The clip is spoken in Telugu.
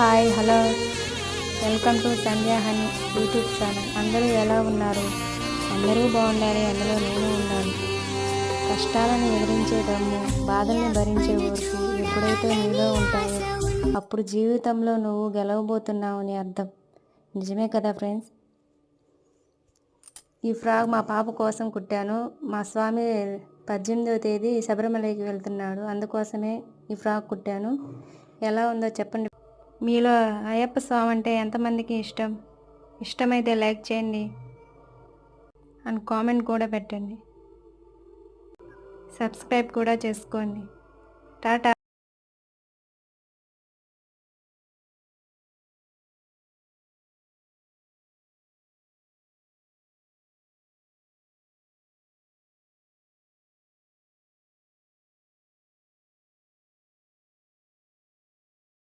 Hi hello welcome to Sandhya honey YouTube channel. అందరూ ఎలా ఉన్నారు? అందరూ బాగుండాలి, అందులో నేను ఉండాలి. కష్టాలను ఎదిరించే దమ్ము, బాధల్ని భరించే ఓర్పు ఎప్పుడైతే నీలో ఉంటాయో అప్పుడు జీవితంలో నువ్వు గెలవబోతున్నావు అని అర్థం. నిజమే కదా ఫ్రెండ్స్? ఈ ఫ్రాక్ మా పాప కోసం కుట్టాను. మా స్వామి 18వ తేదీ శబరిమలకి వెళ్తున్నాడు, అందుకోసమే ఈ ఫ్రాక్ కుట్టాను. ఎలా ఉందో చెప్పండి. మీలో అయ్యప్ప స్వామి అంటే ఎంతమందికి ఇష్టమైతే లైక్ చేయండి అండ్ కామెంట్ కూడా పెట్టండి. సబ్స్క్రైబ్ కూడా చేసుకోండి. టాటా.